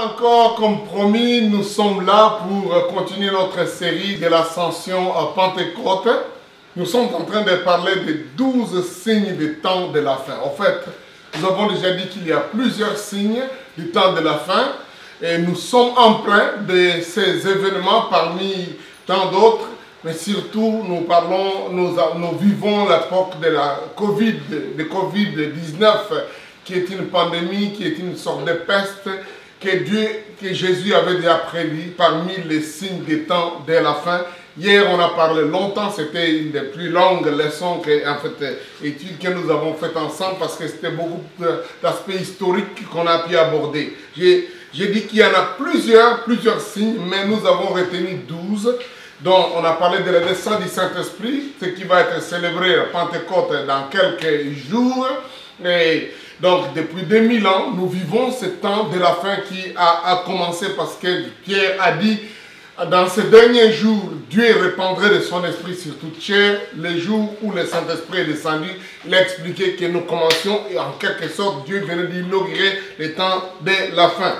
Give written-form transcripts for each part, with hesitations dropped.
encore, comme promis, nous sommes là pour continuer notre série de l'ascension à Pentecôte. Nous sommes en train de parler des 12 signes du temps de la fin. En fait, nous avons déjà dit qu'il y a plusieurs signes du temps de la fin. Et nous sommes en plein de ces événements parmi tant d'autres. Mais surtout, nous vivons l'époque de la Covid-19, qui est une pandémie, qui est une sorte de peste que Jésus avait déjà prédit parmi les signes des temps de la fin. Hier, on a parlé longtemps, c'était une des plus longues leçons, études que nous avons faites ensemble, parce que c'était beaucoup d'aspects historiques qu'on a pu aborder. J'ai dit qu'il y en a plusieurs signes, mais nous avons retenu 12. Donc, on a parlé de la descente du Saint-Esprit, ce qui va être célébré à Pentecôte dans quelques jours. Et donc, depuis 2000 ans, nous vivons ce temps de la fin qui a commencé parce que Pierre a dit, dans ces derniers jours, Dieu répandrait de son esprit sur toute chair. Les jours où le Saint-Esprit est descendu, il a expliqué que nous commencions et en quelque sorte, Dieu venait d'inaugurer le temps de la fin.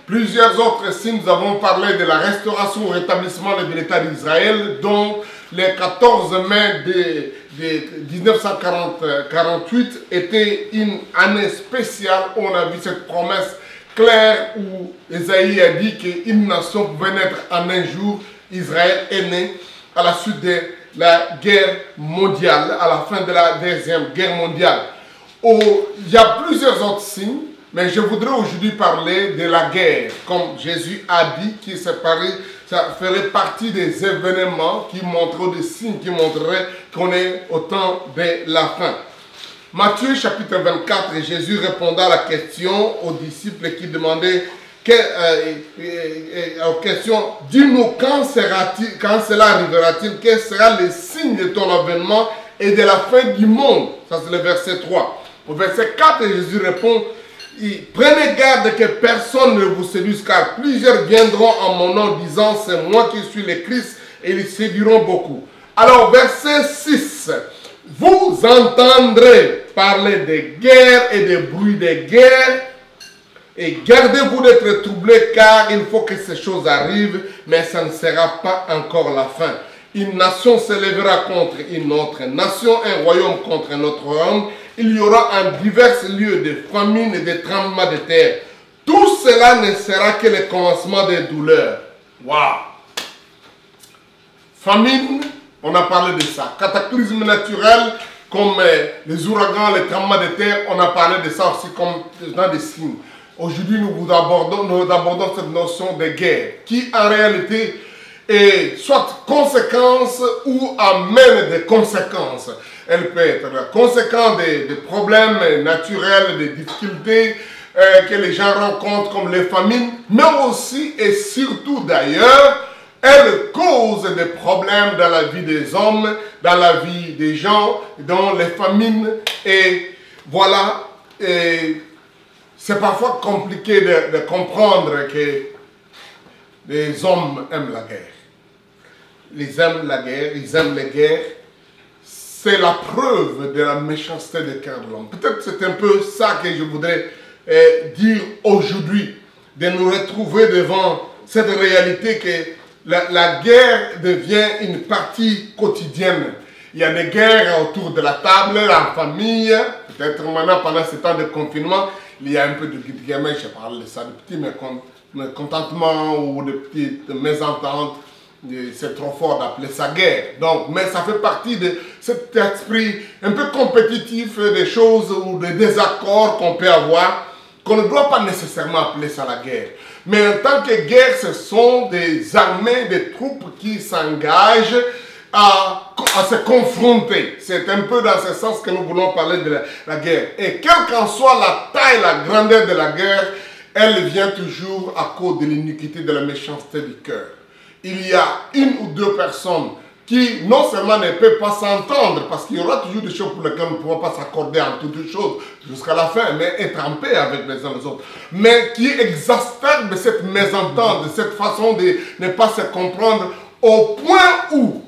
Plusieurs autres signes, nous avons parlé de la restauration au rétablissement de l'État d'Israël, dont le 14 mai de 1948 était une année spéciale où on a vu cette promesse claire où Ésaïe a dit qu'une nation pouvait naître en un jour. Israël est né à la suite de la guerre mondiale, à la fin de la Deuxième Guerre mondiale. Il y a plusieurs autres signes. Mais je voudrais aujourd'hui parler de la guerre, comme Jésus a dit, ça ferait partie des événements qui montrent, des signes qui montreraient qu'on est au temps de la fin. Matthieu chapitre 24, Jésus répondait à la question aux disciples qui demandaient aux questions, dis-nous quand cela arrivera-t-il, quel sera le signe de ton avènement et de la fin du monde. Ça c'est le verset 3. Au verset 4, Jésus répond, prenez garde que personne ne vous séduise, car plusieurs viendront en mon nom disant c'est moi qui suis le Christ, et ils séduiront beaucoup. Alors verset 6, vous entendrez parler de guerre et de bruit de guerre, et gardez-vous d'être troublés, car il faut que ces choses arrivent, mais ça ne sera pas encore la fin. Une nation se lèvera contre une autre nation, un royaume contre un autre royaume. Il y aura en divers lieux de famines et de tremblements de terre. Tout cela ne sera que le commencement des douleurs. Waouh! Famine, on a parlé de ça. Cataclysme naturel, comme les ouragans, les tremblements de terre, on a parlé de ça aussi comme dans des signes. Aujourd'hui, nous abordons cette notion de guerre, qui en réalité est soit conséquence ou amène des conséquences. Elle peut être la conséquence des problèmes naturels, des difficultés que les gens rencontrent comme les famines, mais aussi et surtout d'ailleurs, elle cause des problèmes dans la vie des hommes, dans la vie des gens, dans les famines. Et voilà, c'est parfois compliqué de comprendre que les hommes aiment la guerre. Ils aiment la guerre, ils aiment les guerres. C'est la preuve de la méchanceté du cœur de l'homme. Peut-être c'est un peu ça que je voudrais dire aujourd'hui, de nous retrouver devant cette réalité que la guerre devient une partie quotidienne. Il y a des guerres autour de la table, en famille, peut-être maintenant pendant ce temps de confinement, il y a un peu de gamins, je parle de ça, de petits mécontentements ou de petites mésententes. C'est trop fort d'appeler ça guerre. Donc, mais ça fait partie de cet esprit un peu compétitif des choses ou des désaccords qu'on peut avoir, qu'on ne doit pas nécessairement appeler ça la guerre. Mais en tant que guerre, ce sont des armées, des troupes qui s'engagent à se confronter. C'est un peu dans ce sens que nous voulons parler de la guerre. Et quelle qu'en soit la taille, la grandeur de la guerre, elle vient toujours à cause de l'iniquité, de la méchanceté du cœur. Il y a une ou deux personnes qui non seulement ne peuvent pas s'entendre, parce qu'il y aura toujours des choses pour lesquelles on ne pourra pas s'accorder en toutes choses jusqu'à la fin, mais être en paix avec les uns les autres, mais qui exaspèrent cette mésentente, de cette façon de ne pas se comprendre, au point où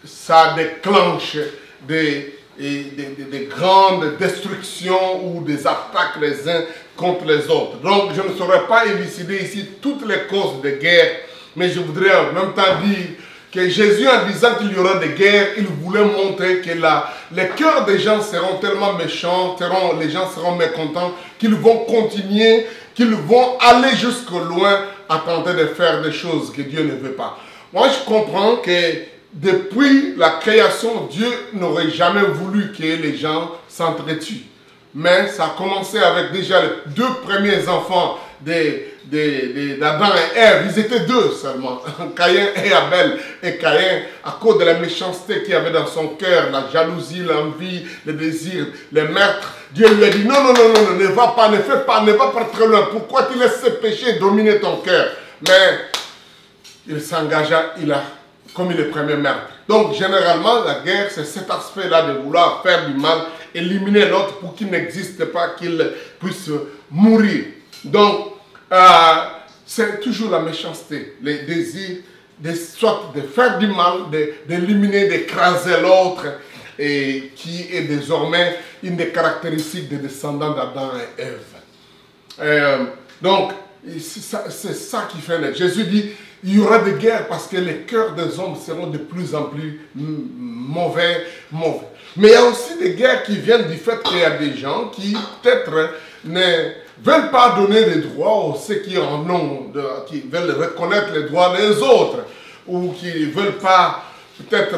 ça déclenche des des grandes destructions ou des attaques les uns contre les autres. Donc je ne saurais pas élucider ici toutes les causes de guerre, mais je voudrais en même temps dire que Jésus, en disant qu'il y aura des guerres, il voulait montrer que les cœurs des gens seront tellement méchants, les gens seront mécontents, qu'ils vont continuer, qu'ils vont aller jusque loin à tenter de faire des choses que Dieu ne veut pas. Moi, je comprends que depuis la création, Dieu n'aurait jamais voulu que les gens s'entretuent. Mais ça a commencé avec déjà les 2 premiers enfants d'Adam et Ève. Ils étaient 2 seulement, Caïn et Abel. Et Caïn, à cause de la méchanceté qu'il y avait dans son cœur, la jalousie, l'envie, le désir, le meurtre, Dieu lui a dit non, non, non, non, ne va pas, ne fais pas, ne va pas très loin. Pourquoi tu laisses ce péché dominer ton cœur? Mais il s'engagea, il a commis le premier meurtre. Donc généralement, la guerre, c'est cet aspect-là de vouloir faire du mal, éliminer l'autre pour qu'il n'existe pas, qu'il puisse mourir. Donc, c'est toujours la méchanceté, les désirs, soit de faire du mal, d'éliminer, d'écraser l'autre, et qui est désormais une des caractéristiques des descendants d'Adam et Ève. Donc, c'est ça qui fait naître. Jésus dit, il y aura des guerres parce que les cœurs des hommes seront de plus en plus mauvais. Mais il y a aussi des guerres qui viennent du fait qu'il y a des gens qui peut-être ne veulent pas donner les droits aux ceux qui en ont, qui veulent reconnaître les droits des autres, ou qui ne veulent pas peut-être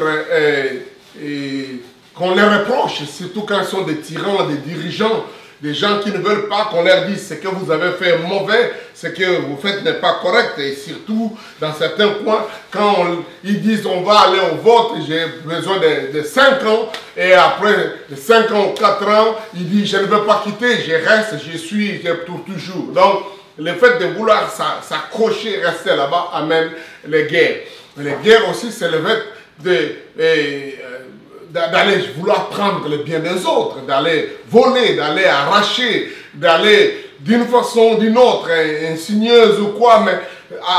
qu'on les reproche, surtout quand ils sont des tyrans, des dirigeants, des gens qui ne veulent pas qu'on leur dise ce que vous avez fait mauvais, ce que vous faites n'est pas correct. Et surtout, dans certains coins, quand ils disent on va aller au vote, j'ai besoin de 5 ans, et après de 5 ans ou 4 ans, il dit je ne veux pas quitter, je reste, je suis pour toujours. Donc, le fait de vouloir s'accrocher, rester là-bas, amène les guerres. Les guerres aussi, c'est le fait d'aller vouloir prendre le bien des autres, d'aller voler, d'aller arracher, d'aller d'une façon ou d'une autre, insigneuse ou quoi, mais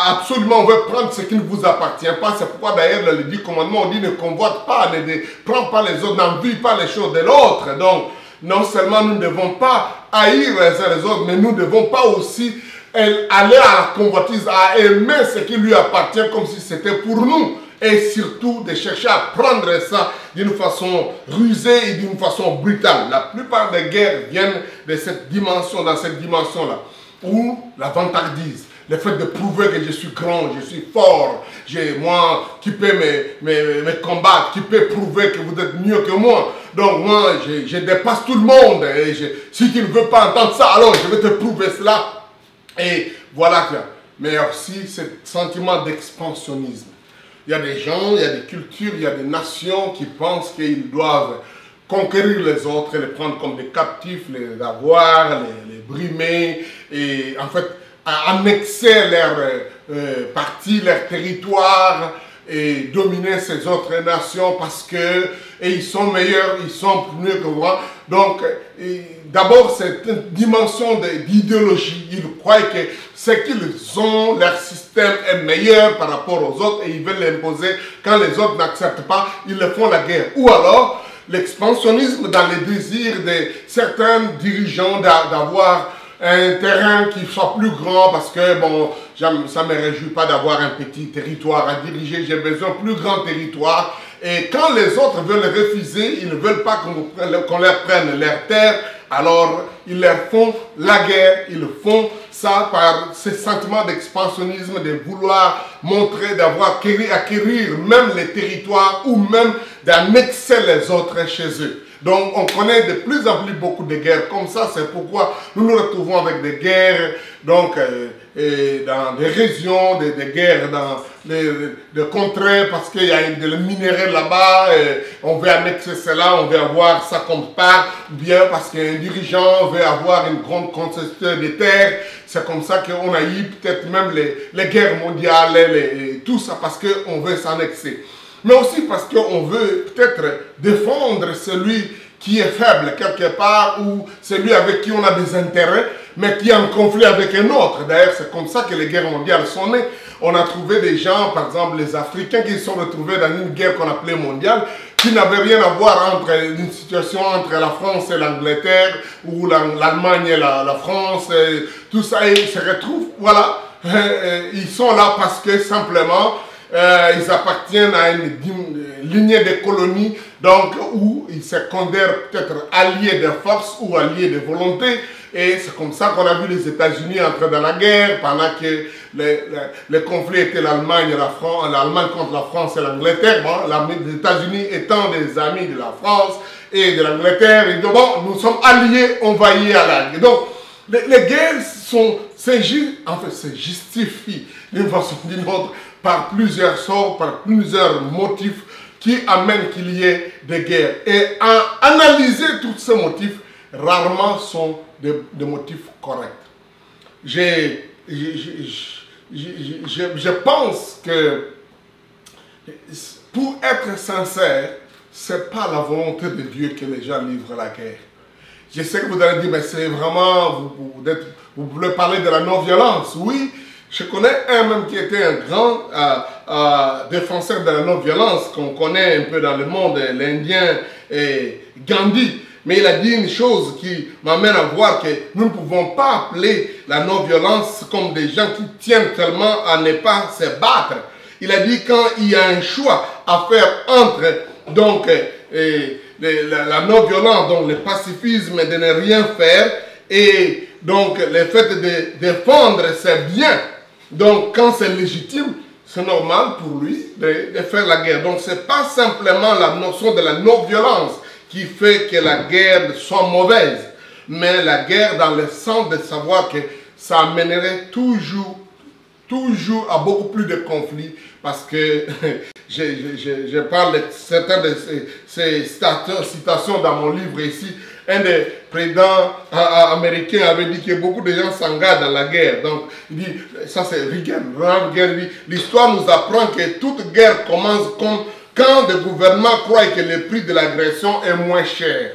absolument on veut prendre ce qui ne vous appartient pas. C'est pourquoi d'ailleurs dans les 10 commandements on dit ne convoite pas, ne prends pas les autres, n'envie pas les choses de l'autre. Donc non seulement nous ne devons pas haïr les uns les autres, mais nous ne devons pas aussi aller à la convoitise, à aimer ce qui lui appartient comme si c'était pour nous. Et surtout de chercher à prendre ça d'une façon rusée et d'une façon brutale. La plupart des guerres viennent de cette dimension, dans cette dimension-là, où la vantardise, le fait de prouver que je suis grand, je suis fort, moi qui peux me combattre, qui peut prouver que vous êtes mieux que moi. Donc moi, je dépasse tout le monde. Et si tu ne veux pas entendre ça, alors je vais te prouver cela. Et voilà. Mais aussi, ce sentiment d'expansionnisme. Il y a des gens, il y a des cultures, il y a des nations qui pensent qu'ils doivent conquérir les autres, les prendre comme des captifs, les avoir, les brimer, et en fait annexer leur partie, leur territoire, et dominer ces autres nations parce que ils sont meilleurs, ils sont plus mieux que moi. Donc, d'abord, c'est une dimension d'idéologie. Ils croient que ce qu'ils ont, leur système est meilleur par rapport aux autres et ils veulent l'imposer. Quand les autres n'acceptent pas, ils le font la guerre. Ou alors, l'expansionnisme dans les désirs de certains dirigeants d'avoir un terrain qui soit plus grand parce que, bon, ça ne me réjouit pas d'avoir un petit territoire à diriger, j'ai besoin de plus grand territoire. Et quand les autres veulent refuser, ils ne veulent pas qu'on leur prenne leurs terres, alors ils leur font la guerre, ils font ça par ce sentiment d'expansionnisme, de vouloir montrer, d'avoir acquérir même les territoires ou même d'annexer les autres chez eux. Donc, on connaît de plus en plus beaucoup de guerres comme ça. C'est pourquoi nous nous retrouvons avec des guerres donc, dans des régions, des guerres dans des contrées parce qu'il y a des minéraux là-bas. On veut annexer cela, on veut avoir ça comme part. Ou bien parce qu'un dirigeant veut avoir une grande concession des terres. C'est comme ça qu'on a eu peut-être même les guerres mondiales, tout ça parce qu'on veut s'annexer. Mais aussi parce qu'on veut peut-être défendre celui qui est faible quelque part ou celui avec qui on a des intérêts, mais qui est en conflit avec un autre. D'ailleurs, c'est comme ça que les guerres mondiales sont nées. On a trouvé des gens, par exemple les Africains, qui se sont retrouvés dans une guerre qu'on appelait mondiale, qui n'avait rien à voir entre une situation entre la France et l'Angleterre, ou l'Allemagne et la France, tout ça, ils se retrouvent, voilà, ils sont là parce que simplement, ils appartiennent à une lignée de colonies, donc où ils se considèrent peut-être alliés de force ou alliés de volonté. Et c'est comme ça qu'on a vu les États-Unis entrer dans la guerre pendant que le conflit était l'Allemagne contre la France et l'Angleterre. Bon, les États-Unis étant des amis de la France et de l'Angleterre, ils disent bon, nous sommes alliés, on va y aller. Donc, les guerres se justifient d'une façon ou d'une autre par plusieurs sorts, par plusieurs motifs qui amènent qu'il y ait des guerres. Et analyser tous ces motifs, rarement sont des motifs corrects. Je pense que pour être sincère, ce n'est pas la volonté de Dieu que les gens livrent la guerre. Je sais que vous allez dire, mais c'est vraiment, vous voulez parler de la non-violence. Oui, je connais un même qui était un grand défenseur de la non-violence, qu'on connaît un peu dans le monde, l'Indien Gandhi. Mais il a dit une chose qui m'amène à voir que nous ne pouvons pas appeler la non-violence comme des gens qui tiennent tellement à ne pas se battre. Il a dit quand il y a un choix à faire entre donc, la non-violence, donc le pacifisme de ne rien faire, et donc le fait de défendre ses biens. Donc quand c'est légitime, c'est normal pour lui de faire la guerre. Donc ce n'est pas simplement la notion de la non-violence qui fait que la guerre soit mauvaise, mais la guerre dans le sens de savoir que ça amènerait toujours à beaucoup plus de conflits, parce que je parle de certaines de ces citations dans mon livre ici. Un des présidents américains avait dit que beaucoup de gens s'engagent dans la guerre. Donc, il dit, ça c'est Reagan. L'histoire nous apprend que toute guerre commence quand le gouvernement croit que le prix de l'agression est moins cher.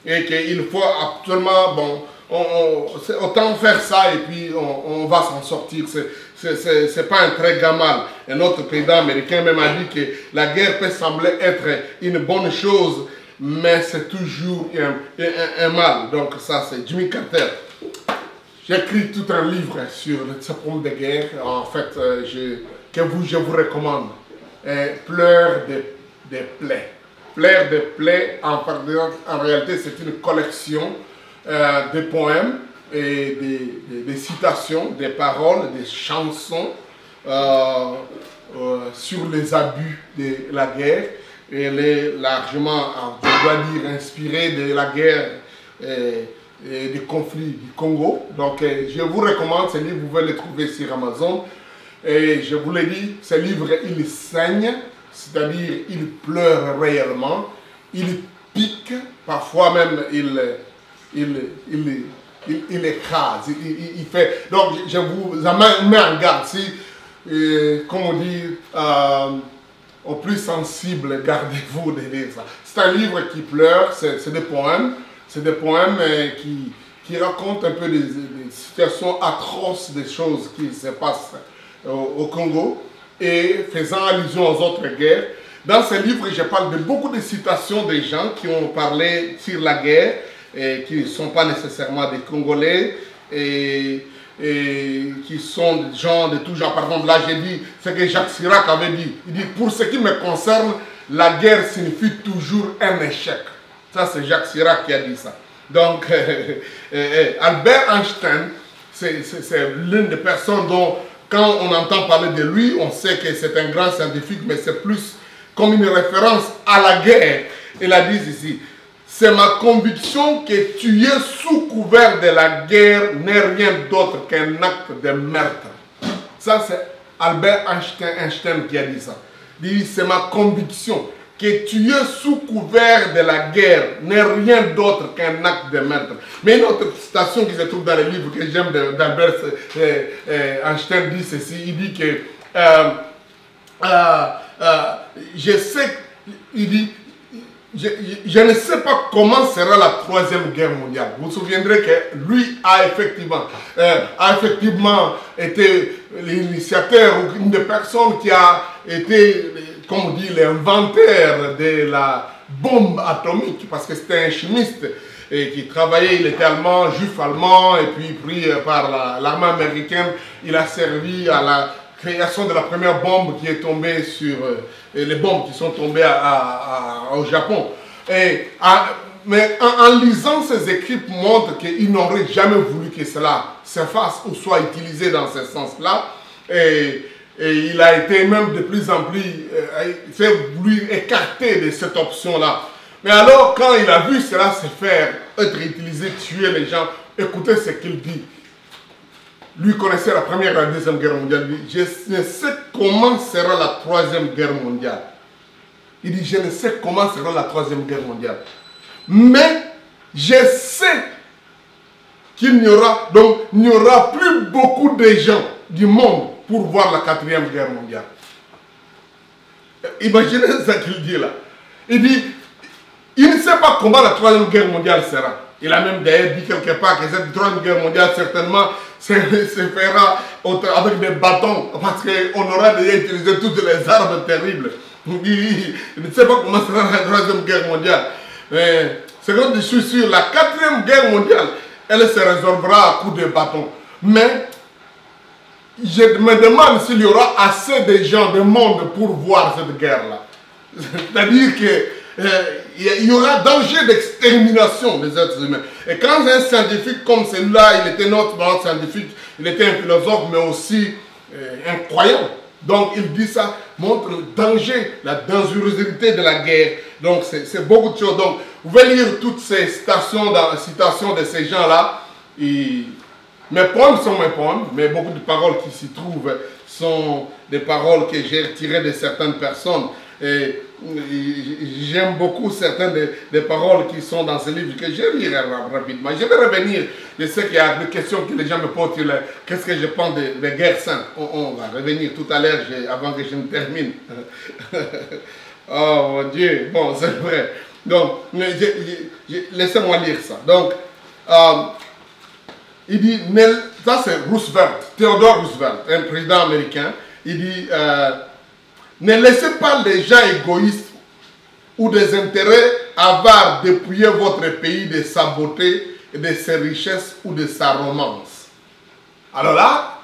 Et qu'il faut absolument, bon, autant faire ça et puis on va s'en sortir. C'est pas un très grand mal. Un autre président américain même a dit que la guerre peut sembler être une bonne chose, mais c'est toujours un mal. Donc ça, c'est Jimmy Carter. J'ai écrit tout un livre sur ce problème de guerre. En fait, je vous recommande. Pleurs des plaies. Pleurs des plaies, en réalité, c'est une collection de poèmes et des citations, des paroles, des chansons sur les abus de la guerre. Et elle est largement, je dois dire, inspirée de la guerre et des conflits du Congo. Donc, je vous recommande ce livre, vous pouvez le trouver sur Amazon. Et je vous l'ai dit, ce livre, il saigne, c'est-à-dire il pleure réellement, il pique, parfois même il écrase, il fait. Donc, je vous mets en garde, si, comme on dit, au plus sensible, gardez-vous de lire ça. C'est un livre qui pleure, c'est des poèmes qui racontent un peu des situations atroces, des choses qui se passent au Congo et faisant allusion aux autres guerres. Dans ce livre, je parle de beaucoup de citations des gens qui ont parlé sur la guerre et qui ne sont pas nécessairement des Congolais et qui sont des gens de tout genre. Par exemple, là, j'ai dit ce que Jacques Chirac avait dit. Il dit, pour ce qui me concerne, la guerre signifie toujours un échec. Ça, c'est Jacques Chirac qui a dit ça. Donc, Albert Einstein, c'est l'une des personnes dont, quand on entend parler de lui, on sait que c'est un grand scientifique, mais c'est plus comme une référence à la guerre. Il a dit ici, c'est ma conviction que tuer sous couvert de la guerre n'est rien d'autre qu'un acte de meurtre. Ça, c'est Albert Einstein qui a dit ça. Il dit, c'est ma conviction que tuer sous couvert de la guerre n'est rien d'autre qu'un acte de meurtre. Mais une autre citation qui se trouve dans le livre que j'aime d'Albert Einstein dit ceci, il dit que je sais, il dit, je ne sais pas comment sera la troisième guerre mondiale. Vous vous souviendrez que lui a effectivement été l'initiateur ou une des personnes qui a été, comme on dit, l'inventaire de bombe atomique, parce que c'était un chimiste et qui travaillait, il était allemand, juif allemand, et puis pris par l'armée américaine. Il a servi à la création de la première bombe qui est tombée sur les bombes qui sont tombées au Japon. Mais en lisant ses écrits montre qu'il n'aurait jamais voulu que cela s'efface ou soit utilisé dans ce sens-là. Et il a été même de plus en plus voulu écarter de cette option-là. Mais alors, quand il a vu cela se faire, être utilisé, tuer les gens, écoutez ce qu'il dit. Lui connaissait la première et la deuxième guerre mondiale. Il dit, je ne sais comment sera la troisième guerre mondiale. Il dit, je ne sais comment sera la troisième guerre mondiale. Mais je sais qu'il n'y aura, donc, il n'y aura plus beaucoup de gens du monde pour voir la quatrième guerre mondiale. Imaginez ce qu'il dit là. Il dit, il ne sait pas comment la troisième guerre mondiale sera. Il a même d'ailleurs dit quelque part que cette troisième guerre mondiale certainement se fera avec des bâtons parce qu'on aura déjà utilisé toutes les armes terribles. Il ne sait pas comment sera la troisième guerre mondiale. C'est quand je suis sûr, la quatrième guerre mondiale, elle se résolvera à coups de bâton. Mais je me demande s'il y aura assez de gens, de monde pour voir cette guerre-là. C'est-à-dire qu'il y aura danger d'extermination des êtres humains. Et quand un scientifique comme celui-là, il était notre scientifique, il était un philosophe, mais aussi un croyant. Donc il dit ça, montre le danger, la dangerosité de la guerre. Donc c'est beaucoup de choses. Donc vous pouvez lire toutes ces citations de ces gens-là. Mes poèmes sont mes poèmes, mais beaucoup de paroles qui s'y trouvent sont des paroles que j'ai retirées de certaines personnes. Et j'aime beaucoup certaines des paroles qui sont dans ce livre que je lirai rapidement. Je vais revenir, je sais qu'il y a des questions que les gens me posent, qu'est-ce que je pense des guerres saintes. On va revenir tout à l'heure avant que je ne termine. Oh mon Dieu, bon c'est vrai. Donc, laissez-moi lire ça. Donc, il dit, ça c'est Roosevelt, Theodore Roosevelt, un président américain. Il dit, ne laissez pas les gens égoïstes ou des intérêts avares dépouiller votre pays de sa beauté, de ses richesses ou de sa romance. Alors là,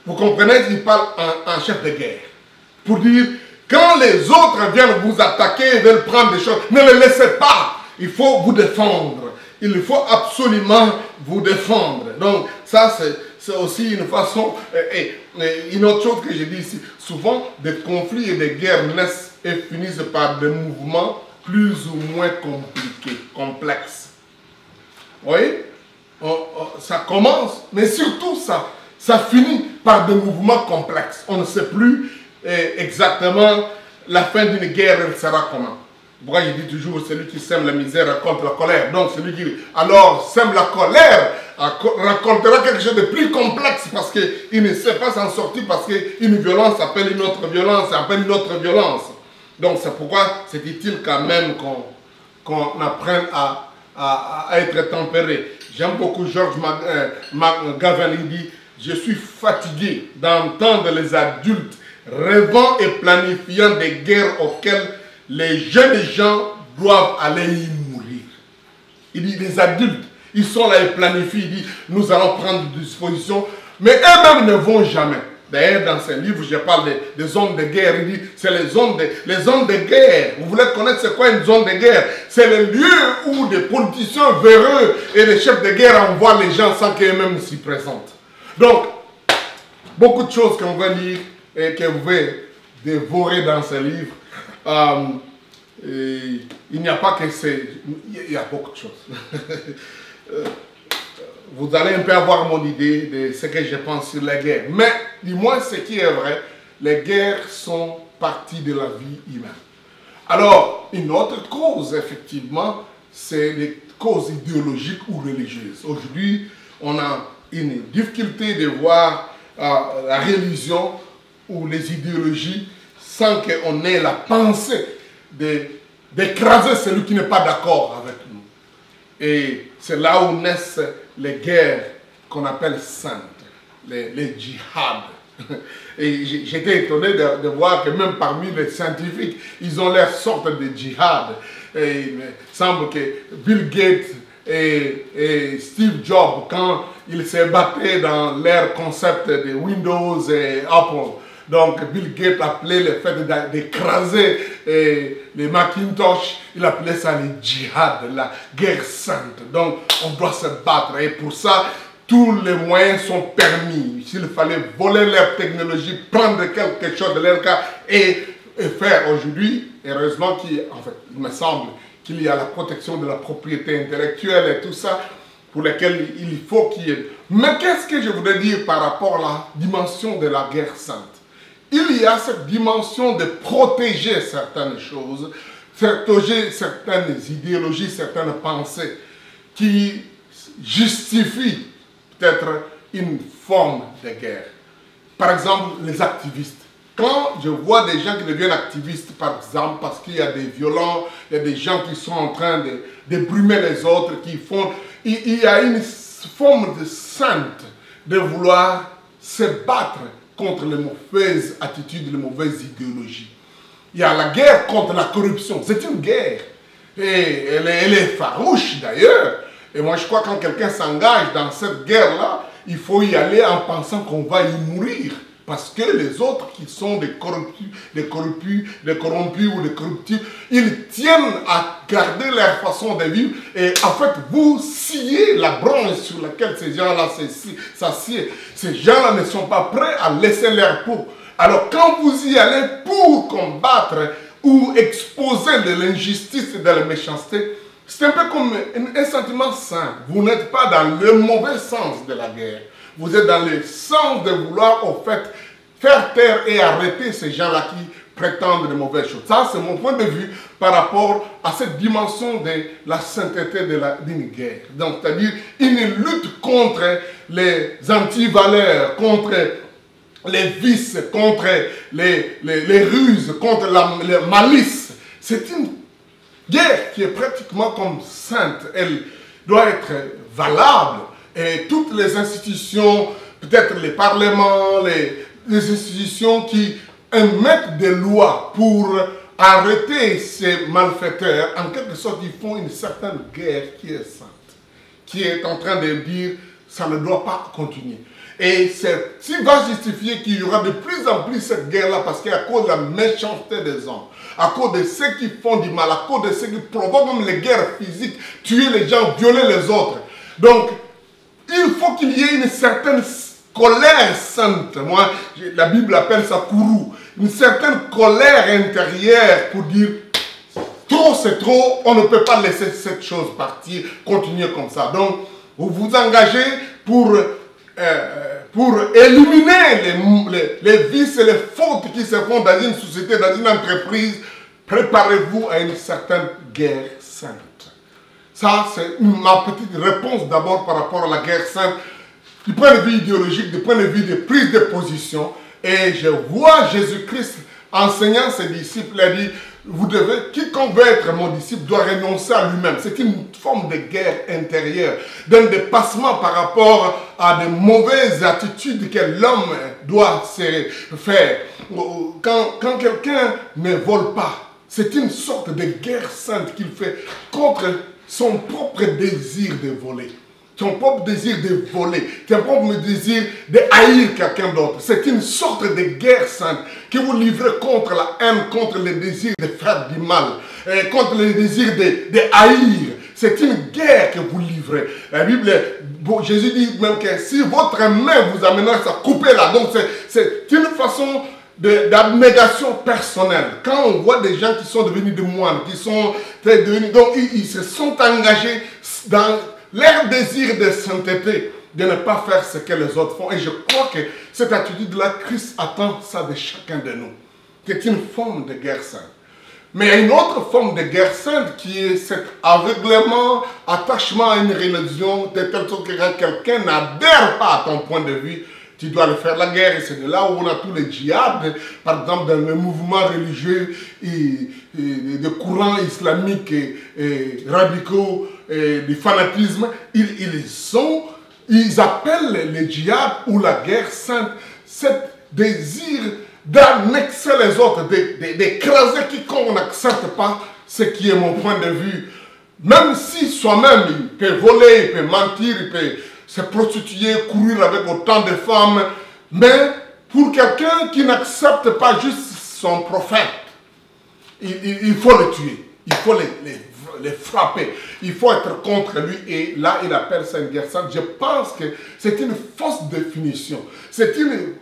vous comprenez qu'il parle en chef de guerre. Pour dire, quand les autres viennent vous attaquer et veulent prendre des choses, ne les laissez pas. Il faut vous défendre. Il faut absolument vous défendre. Donc ça, c'est aussi une façon... une autre chose que je dis ici, souvent des conflits et des guerres naissent et finissent par des mouvements plus ou moins compliqués, complexes. Vous voyez? Ça commence, mais surtout ça finit par des mouvements complexes. On ne sait plus exactement la fin d'une guerre, elle sera comment. Pourquoi je dis toujours, celui qui sème la misère récolte la colère. Donc celui qui alors sème la colère racontera quelque chose de plus complexe parce qu'il ne sait pas s'en sortir parce qu'une violence appelle une autre violence, appelle une autre violence. Donc c'est pourquoi c'est utile quand même qu'on apprenne à être tempéré. J'aime beaucoup George McGavin, il dit, je suis fatigué d'entendre les adultes rêvant et planifiant des guerres auxquelles les jeunes gens doivent aller y mourir. Il dit, les adultes, ils sont là et planifient, il dit, nous allons prendre des dispositions, mais eux-mêmes ne vont jamais. D'ailleurs, dans ce livre, je parle des zones de guerre. Il dit, c'est les zones de guerre. Vous voulez connaître c'est quoi une zone de guerre? C'est le lieu où des politiciens véreux et des chefs de guerre envoient les gens sans qu'eux-mêmes s'y présentent. Donc, beaucoup de choses qu'on va lire et que vous pouvez dévorer dans ce livre. Il n'y a pas que c'est... Il y a beaucoup de choses. Vous allez un peu avoir mon idée de ce que je pense sur les guerres. Mais, dis-moi ce qui est vrai, les guerres sont partie de la vie humaine. Alors, une autre cause, effectivement, c'est les causes idéologiques ou religieuses. Aujourd'hui, on a une difficulté de voir la religion ou les idéologies sans qu'on ait la pensée d'écraser celui qui n'est pas d'accord avec nous. Et c'est là où naissent les guerres qu'on appelle saintes, les djihad. Et j'étais étonné de voir que même parmi les scientifiques, ils ont leur sorte de djihad. il me semble que Bill Gates et Steve Jobs, quand ils se battaient dans leur concept de Windows et Apple, donc Bill Gates appelait le fait d'écraser les Macintosh, il appelait ça le djihad, la guerre sainte. Donc on doit se battre et pour ça, tous les moyens sont permis. S'il fallait voler leur technologie, prendre quelque chose de leur cas et faire aujourd'hui, heureusement qu'il me semble qu'il y a la protection de la propriété intellectuelle et tout ça, pour lesquels il faut qu'il y ait. Mais qu'est-ce que je voudrais dire par rapport à la dimension de la guerre sainte? Il y a cette dimension de protéger certaines choses, protéger certaines idéologies, certaines pensées qui justifient peut-être une forme de guerre. Par exemple, les activistes. Quand je vois des gens qui deviennent activistes, par exemple, parce qu'il y a des violents, il y a des gens qui sont en train de brumer les autres, qui font... Il y a une forme de sainte de vouloir se battre contre les mauvaises attitudes, les mauvaises idéologies. Il y a la guerre contre la corruption. C'est une guerre. Et elle est farouche d'ailleurs. Et moi je crois que quand quelqu'un s'engage dans cette guerre-là, il faut y aller en pensant qu'on va y mourir. Parce que les autres qui sont des corrompus ou des corruptifs, ils tiennent à garder leur façon de vivre. Et en fait, vous sciez la branche sur laquelle ces gens-là s'assiedent. Ces gens-là ne sont pas prêts à laisser leur peau. Alors quand vous y allez pour combattre ou exposer de l'injustice et de la méchanceté, c'est un peu comme un sentiment sain. Vous n'êtes pas dans le mauvais sens de la guerre. Vous êtes dans le sens de vouloir, au fait, faire taire et arrêter ces gens-là qui prétendent de mauvaises choses. Ça, c'est mon point de vue par rapport à cette dimension de la sainteté d'une guerre. Donc, c'est-à-dire une lutte contre les antivaleurs, contre les vices, contre les ruses, contre la malice. C'est une guerre qui est pratiquement comme sainte. Elle doit être valable. Et toutes les institutions, peut-être les parlements, les institutions qui émettent des lois pour arrêter ces malfaiteurs, en quelque sorte, ils font une certaine guerre qui est sainte, qui est en train de dire ça ne doit pas continuer. Et s'il va justifier qu'il y aura de plus en plus cette guerre-là, parce qu'à cause de la méchanceté des hommes, à cause de ceux qui font du mal, à cause de ceux qui provoquent même les guerres physiques, tuer les gens, violer les autres. Donc, il faut qu'il y ait une certaine colère sainte. Moi, la Bible appelle ça kourou. Une certaine colère intérieure pour dire trop c'est trop, on ne peut pas laisser cette chose partir, continuer comme ça. Donc, vous vous engagez pour éliminer les vices et les fautes qui se font dans une société, dans une entreprise. Préparez-vous à une certaine guerre sainte. Ça, c'est ma petite réponse d'abord par rapport à la guerre sainte, du point de vue idéologique, du point de vue de prise de position. Et je vois Jésus-Christ enseignant ses disciples, il a dit, quiconque veut être mon disciple doit renoncer à lui-même. C'est une forme de guerre intérieure, d'un dépassement par rapport à de mauvaises attitudes que l'homme doit se faire. Quand quelqu'un ne vole pas, c'est une sorte de guerre sainte qu'il fait contre son propre désir de voler, son propre désir de voler, son propre désir de haïr quelqu'un d'autre. C'est une sorte de guerre sainte que vous livrez contre la haine, contre le désir de faire du mal, contre le désir de haïr. C'est une guerre que vous livrez. La Bible, Jésus dit même que si votre main vous amènera à couper-la. Donc c'est une façon d'abnégation personnelle. Quand on voit des gens qui sont devenus des moines, qui sont devenus, donc ils se sont engagés dans leur désir de sainteté, de ne pas faire ce que les autres font. Et je crois que cette attitude-là, Christ attend ça de chacun de nous. C'est une forme de guerre sainte. Mais il y a une autre forme de guerre sainte qui est cet aveuglement, attachement à une religion, de telle sorte que quand quelqu'un n'adhère pas à ton point de vue, tu dois le faire la guerre. Et c'est de là où on a tous les djihad, par exemple dans le mouvement religieux et de courants islamiques et radicaux, du fanatisme. Ils appellent le djihad ou la guerre sainte, cet désir d'annexer les autres, d'écraser quiconque n'accepte pas ce qui est mon point de vue. Même si soi-même, il peut voler, il peut mentir, il peut se prostituer, courir avec autant de femmes, mais pour quelqu'un qui n'accepte pas juste son prophète, il faut le tuer, il faut les frapper, il faut être contre lui, et là il appelle ça une guerre sainte. Je pense que c'est une fausse définition, c'est une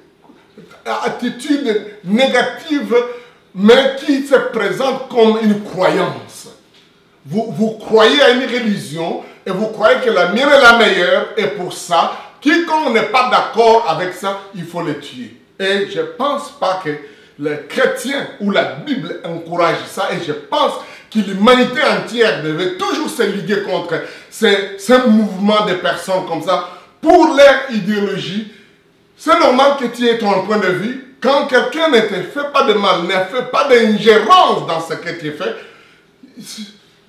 attitude négative, mais qui se présente comme une croyance. Vous croyez à une religion et vous croyez que la mienne est la meilleure, et pour ça, quiconque n'est pas d'accord avec ça, il faut le tuer. Et je ne pense pas que les chrétiens ou la Bible encourage ça, et je pense que l'humanité entière devait toujours se liguer contre ces mouvements de personnes comme ça pour leur idéologie. C'est normal que tu aies ton point de vue. Quand quelqu'un ne te fait pas de mal, ne fait pas d'ingérence dans ce que tu fais,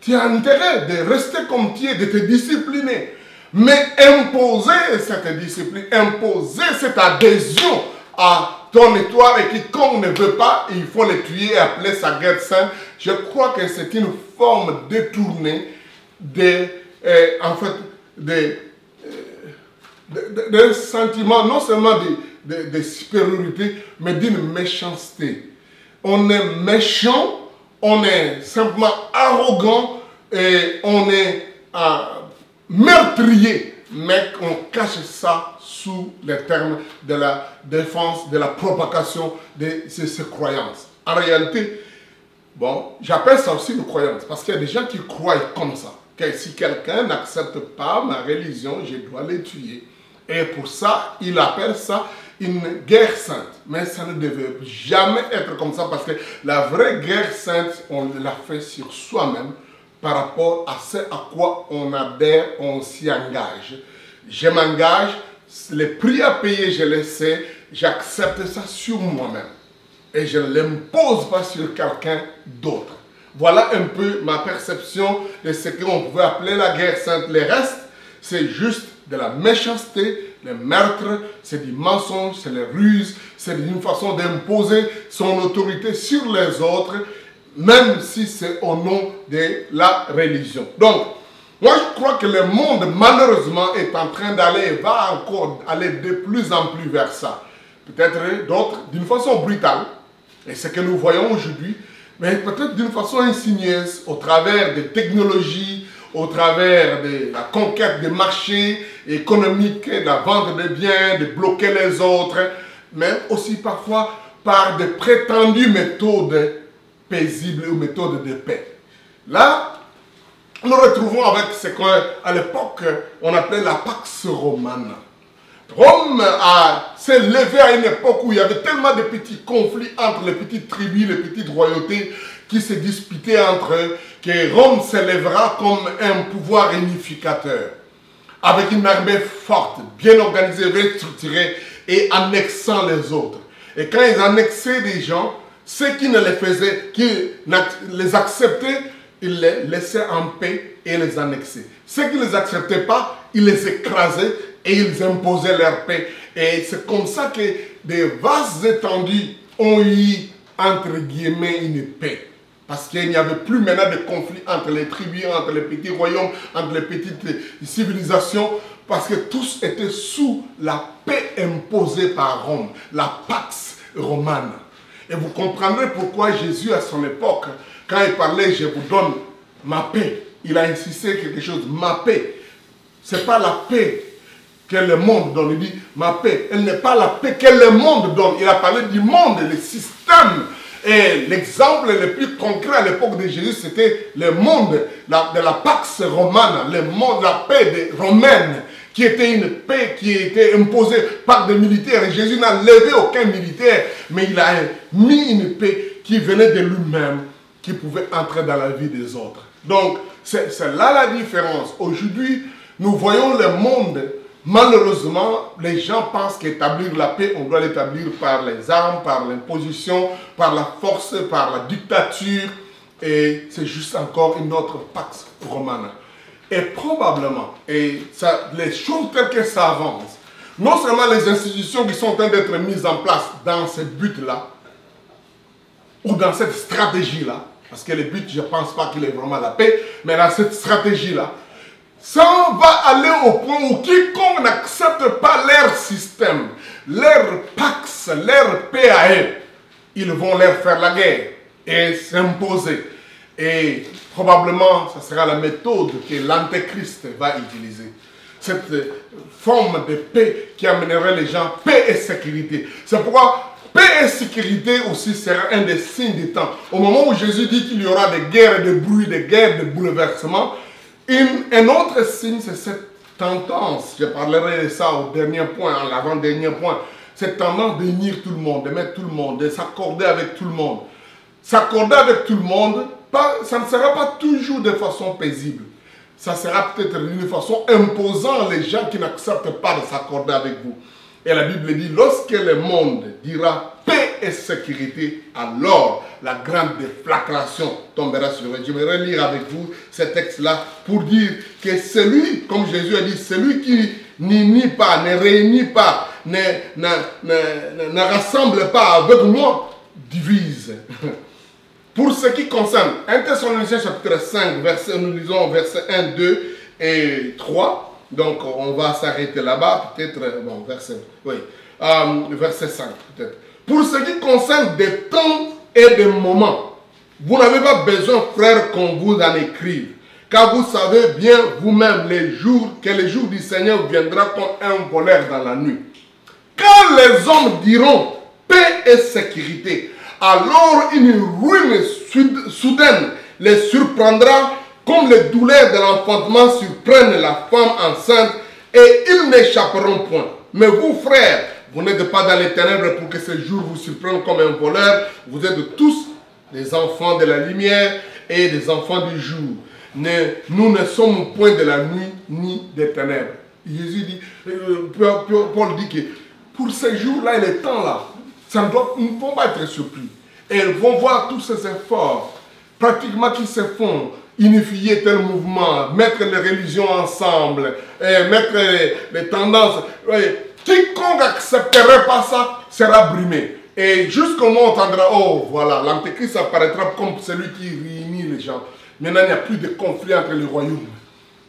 tu as intérêt de rester comme tu es, de te discipliner. Mais imposer cette discipline, imposer cette adhésion à ton histoire, et quiconque ne veut pas, il faut le tuer et appeler sa guerre sainte. Je crois que c'est une forme détournée d'un sentiment non seulement de supériorité, mais d'une méchanceté. On est méchant, on est simplement arrogant, et on est meurtrier, mais on cache ça sous les termes de la défense, de la propagation de ces croyances. En réalité, bon, j'appelle ça aussi une croyance, parce qu'il y a des gens qui croient comme ça, que si quelqu'un n'accepte pas ma religion, je dois le tuer. Et pour ça, il appelle ça une guerre sainte. Mais ça ne devait jamais être comme ça, parce que la vraie guerre sainte, on l'a fait sur soi-même, par rapport à ce à quoi on adhère, on s'y engage. Je m'engage, les prix à payer, je le sais, j'accepte ça sur moi-même. Et je ne l'impose pas sur quelqu'un d'autre. Voilà un peu ma perception de ce qu'on pouvait appeler la guerre sainte. Le reste, c'est juste de la méchanceté, le meurtre, c'est du mensonge, c'est les ruses, c'est une façon d'imposer son autorité sur les autres, même si c'est au nom de la religion. Donc, moi je crois que le monde, malheureusement, est en train d'aller, et va encore aller de plus en plus vers ça. Peut-être d'autres d'une façon brutale, et c'est ce que nous voyons aujourd'hui, mais peut-être d'une façon insigneuse, au travers des technologies, au travers de la conquête des marchés économiques, de la vente de biens, de bloquer les autres, mais aussi parfois par de prétendues méthodes paisibles ou méthodes de paix. Là, nous retrouvons avec ce qu'à l'époque on appelait la Pax Romana. Rome s'est levée à une époque où il y avait tellement de petits conflits entre les petites tribus, les petites royautés qui se disputaient entre eux, que Rome s'élèvera comme un pouvoir unificateur, avec une armée forte, bien organisée, bien structurée, et annexant les autres. Et quand ils annexaient des gens, ceux qui ne les faisaient, qui les acceptaient, ils les laissaient en paix et les annexaient. Ceux qui ne les acceptaient pas, ils les écrasaient et ils imposaient leur paix. Et c'est comme ça que des vastes étendues ont eu, entre guillemets, une paix. Parce qu'il n'y avait plus maintenant de conflit entre les tribus, entre les petits royaumes, entre les petites civilisations, parce que tous étaient sous la paix imposée par Rome, la Pax Romana. Et vous comprendrez pourquoi Jésus, à son époque, quand il parlait « je vous donne ma paix », il a insisté quelque chose, ma paix. Ce n'est pas la paix que le monde donne, il dit ma paix. Elle n'est pas la paix que le monde donne. Il a parlé du monde, le système. Et l'exemple le plus concret à l'époque de Jésus, c'était le monde de la Pax Romana, le monde, la paix romaine, qui était une paix qui était imposée par des militaires. Et Jésus n'a levé aucun militaire, mais il a mis une paix qui venait de lui-même, qui pouvait entrer dans la vie des autres. Donc, c'est là la différence. Aujourd'hui, nous voyons le monde. Malheureusement, les gens pensent qu'établir la paix, on doit l'établir par les armes, par l'imposition, par la force, par la dictature. Et c'est juste encore une autre Pax Romana. Et probablement, et ça, les choses telles que ça avance, non seulement les institutions qui sont en train d'être mises en place dans ce but-là, ou dans cette stratégie-là, Parce que le but, je ne pense pas qu'il est vraiment la paix, mais dans cette stratégie-là, ça va aller au point où quiconque n'accepte pas leur système, leur pax, leur paix à eux, ils vont leur faire la guerre et s'imposer. Et probablement, ce sera la méthode que l'Antéchrist va utiliser. Cette forme de paix qui amènerait les gens, paix et sécurité. C'est pourquoi paix et sécurité aussi sera un des signes des temps. Au moment où Jésus dit qu'il y aura des guerres, des bruits, des guerres, des bouleversements, un autre signe, c'est cette tendance. Je parlerai de ça au dernier point, à l'avant-dernier point. Cette tendance de unir tout le monde, de mettre tout le monde, de s'accorder avec tout le monde. S'accorder avec tout le monde, ça ne sera pas toujours de façon paisible. Ça sera peut-être d'une façon imposant les gens qui n'acceptent pas de s'accorder avec vous. Et la Bible dit, lorsque le monde dira paix et sécurité, alors la grande déflagration tombera sur eux. Je vais lire avec vous ce texte-là pour dire que celui, comme Jésus a dit, celui qui n'unit pas, ne réunit pas, ne rassemble pas avec moi, divise. Pour ce qui concerne 1 Thessaloniciens chapitre 5, nous lisons versets 1, 2 et 3. Donc, on va s'arrêter là-bas, peut-être, bon, verset 5, peut-être. Pour ce qui concerne des temps et des moments, vous n'avez pas besoin, frères, qu'on vous en écrive, car vous savez bien vous-même que le jour du Seigneur viendra comme un voleur dans la nuit. Quand les hommes diront paix et sécurité, alors une ruine soudaine les surprendra, comme les douleurs de l'enfantement surprennent la femme enceinte, et ils n'échapperont point. Mais vous, frères, vous n'êtes pas dans les ténèbres pour que ce jour vous surprenne comme un voleur. Vous êtes tous des enfants de la lumière et des enfants du jour. Nous ne sommes point de la nuit ni des ténèbres. Jésus dit, Paul dit que pour ces jours-là et les temps-là, ils ne vont pas être surpris. Et ils vont voir tous ces efforts pratiquement qui se font, unifier tel mouvement, mettre les religions ensemble, mettre les tendances. Quiconque n'accepterait pas ça sera brimé. Et jusqu'au moment où on entendra, oh voilà, l'Antéchrist apparaîtra comme celui qui réunit les gens. Maintenant, il n'y a plus de conflit entre les royaumes,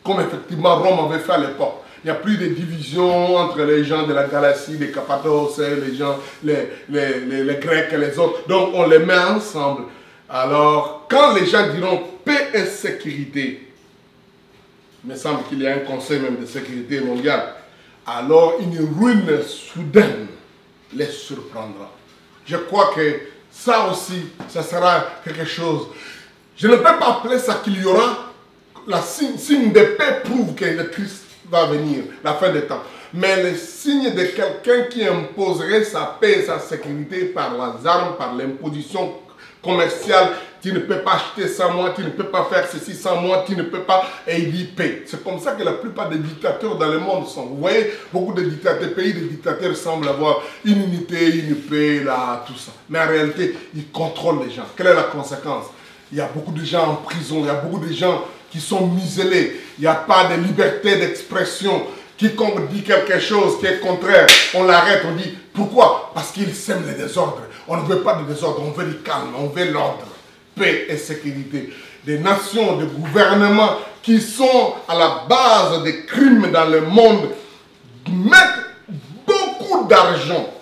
comme effectivement Rome avait fait à l'époque. Il n'y a plus de division entre les gens de la Galatie, les Cappadoces, les gens, les Grecs et les autres. Donc, on les met ensemble. Alors, quand les gens diront paix et sécurité, il me semble qu'il y a un conseil même de sécurité mondiale, alors une ruine soudaine les surprendra. Je crois que ça aussi, ça sera quelque chose. Je ne peux pas appeler ça qu'il y aura, la signe de paix prouve que le Christ va venir, la fin des temps. Mais le signe de quelqu'un qui imposerait sa paix et sa sécurité par les armes, par l'imposition commerciale, tu ne peux pas acheter sans moi, tu ne peux pas faire ceci sans moi, tu ne peux pas, et il dit paix. C'est comme ça que la plupart des dictateurs dans le monde sont. Vous voyez, beaucoup de dictateurs, pays de dictateurs semblent avoir une unité, une paix, là, tout ça. Mais en réalité, ils contrôlent les gens. Quelle est la conséquence? Il y a beaucoup de gens en prison, il y a beaucoup de gens qui sont muselés, il n'y a pas de liberté d'expression. Quiconque dit quelque chose qui est contraire, on l'arrête, on dit pourquoi? Parce qu'il sème le désordre. On ne veut pas de désordre, on veut du calme, on veut l'ordre, paix et sécurité. Des nations, des gouvernements qui sont à la base des crimes dans le monde mettent beaucoup d'argent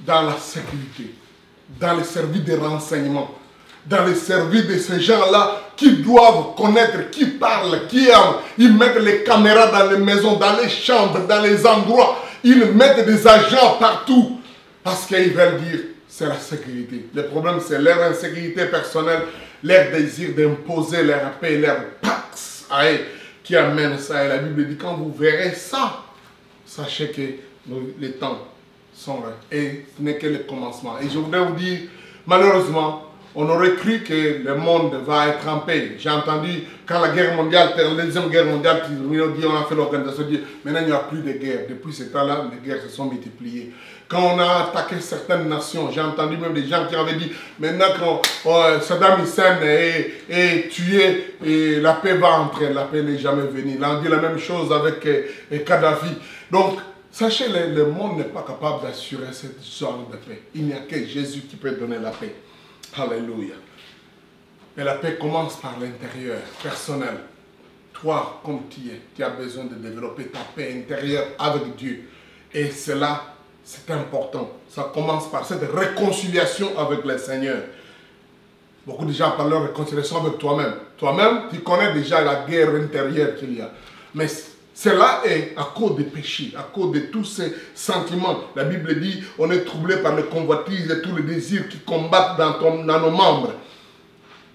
dans la sécurité, dans les services de renseignement, dans les services de ces gens-là qui doivent connaître, qui parlent, qui aiment. Ils mettent les caméras dans les maisons, dans les chambres, dans les endroits. Ils mettent des agents partout parce qu'ils veulent dire c'est la sécurité. Le problème, c'est leur insécurité personnelle, leur désir d'imposer leur paix, leur pax à eux qui amène ça. Et la Bible dit quand vous verrez ça, sachez que les temps sont là. Et ce n'est que le commencement. Et je voudrais vous dire, malheureusement, on aurait cru que le monde va être en paix. J'ai entendu quand la guerre mondiale, la deuxième guerre mondiale, on a fait l'organisation, maintenant il n'y a plus de guerre. Depuis ce temps-là, les guerres se sont multipliées. Quand on a attaqué certaines nations, j'ai entendu même des gens qui avaient dit, maintenant quand Saddam Hussein est tué, et la paix va entrer, la paix n'est jamais venue. Là, on dit la même chose avec Kadhafi. Donc, sachez, le monde n'est pas capable d'assurer cette genre de paix. Il n'y a que Jésus qui peut donner la paix. Alléluia. Mais la paix commence par l'intérieur, personnel. Toi, comme tu as besoin de développer ta paix intérieure avec Dieu. Et cela, c'est important. Ça commence par cette réconciliation avec le Seigneur. Beaucoup de gens parlent de réconciliation avec toi-même. Toi-même, tu connais déjà la guerre intérieure qu'il y a. Mais cela est à cause des péchés, à cause de tous ces sentiments. La Bible dit, on est troublé par les convoitises et tous les désirs qui combattent dans nos membres.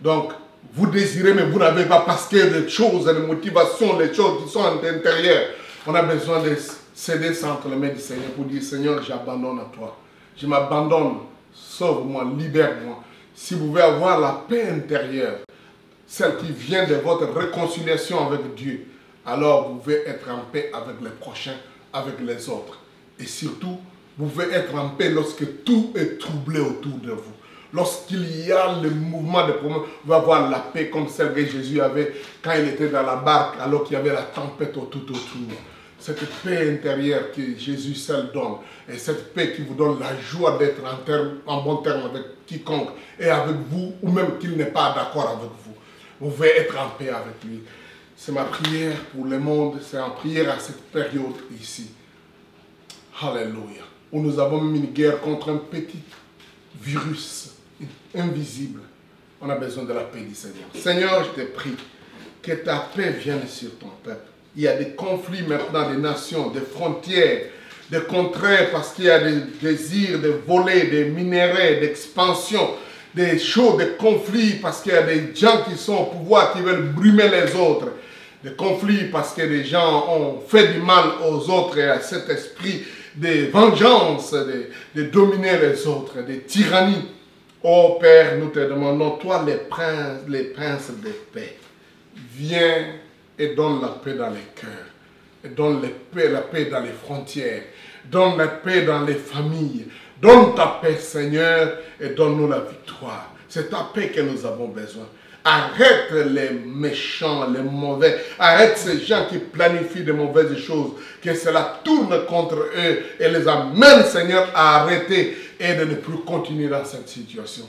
Donc, vous désirez, mais vous n'avez pas parce qu'il y a des choses, des motivations, les choses qui sont à l'intérieur. On a besoin de céder ça entre les mains du Seigneur pour dire, Seigneur, j'abandonne à toi. Je m'abandonne, sauve-moi, libère-moi. Si vous voulez avoir la paix intérieure, celle qui vient de votre réconciliation avec Dieu, alors vous pouvez être en paix avec les prochains, avec les autres. Et surtout, vous pouvez être en paix lorsque tout est troublé autour de vous. Lorsqu'il y a le mouvement de problèmes, vous allez avoir la paix comme celle que Jésus avait quand il était dans la barque, alors qu'il y avait la tempête tout autour. Cette paix intérieure que Jésus seul donne, et cette paix qui vous donne la joie d'être en bon terme avec quiconque, et avec vous, ou même qu'il n'est pas d'accord avec vous. Vous pouvez être en paix avec lui. C'est ma prière pour le monde, c'est en prière à cette période ici. Alléluia. Où nous avons mis une guerre contre un petit virus invisible. On a besoin de la paix du Seigneur. Seigneur, je te prie que ta paix vienne sur ton peuple. Il y a des conflits maintenant des nations, des frontières, des contrées parce qu'il y a des désirs de voler, des minéraux, d'expansion, des choses, des conflits parce qu'il y a des gens qui sont au pouvoir, qui veulent brumer les autres. Des conflits parce que les gens ont fait du mal aux autres et à cet esprit de vengeance, de dominer les autres, de tyrannie. Oh Père, nous te demandons, toi les princes de paix, viens et donne la paix dans les cœurs, et donne la paix dans les frontières, donne la paix dans les familles, donne ta paix Seigneur et donne-nous la victoire. C'est ta paix que nous avons besoin. Arrête les méchants, les mauvais. Arrête ces gens qui planifient de mauvaises choses. Que cela tourne contre eux et les amène, Seigneur, à arrêter et de ne plus continuer dans cette situation.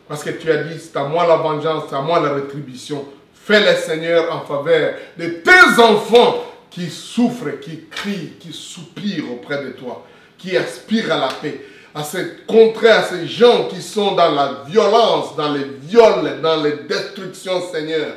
Parce que tu as dit, c'est à moi la vengeance, c'est à moi la rétribution. Fais-le, Seigneur, en faveur de tes enfants qui souffrent, qui crient, qui soupirent auprès de toi, qui aspirent à la paix. À à ces gens qui sont dans la violence, dans les viols, dans les destructions, Seigneur.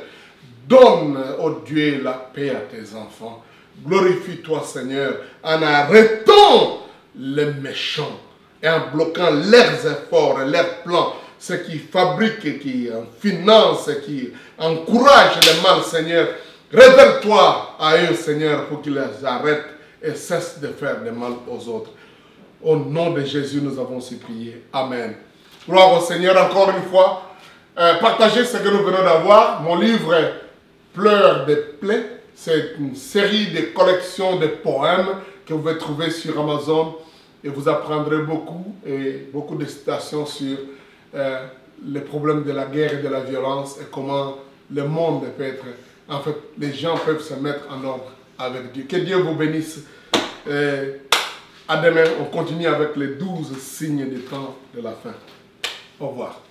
Donne, oh Dieu, la paix à tes enfants. Glorifie-toi, Seigneur, en arrêtant les méchants et en bloquant leurs efforts, leurs plans, ceux qui fabriquent, qui financent, qui encouragent le mal, Seigneur. Révèle-toi à eux, Seigneur, pour qu'ils les arrêtent et cessent de faire du mal aux autres. Au nom de Jésus, nous avons supplié. Amen. Gloire au Seigneur encore une fois. Partagez ce que nous venons d'avoir. Mon livre Pleurs de plaies. C'est une série de collections de poèmes que vous pouvez trouver sur Amazon. Et vous apprendrez beaucoup et beaucoup de citations sur les problèmes de la guerre et de la violence et comment le monde peut être... En fait, les gens peuvent se mettre en ordre avec Dieu. Que Dieu vous bénisse. À demain, on continue avec les 12 signes des temps de la fin. Au revoir.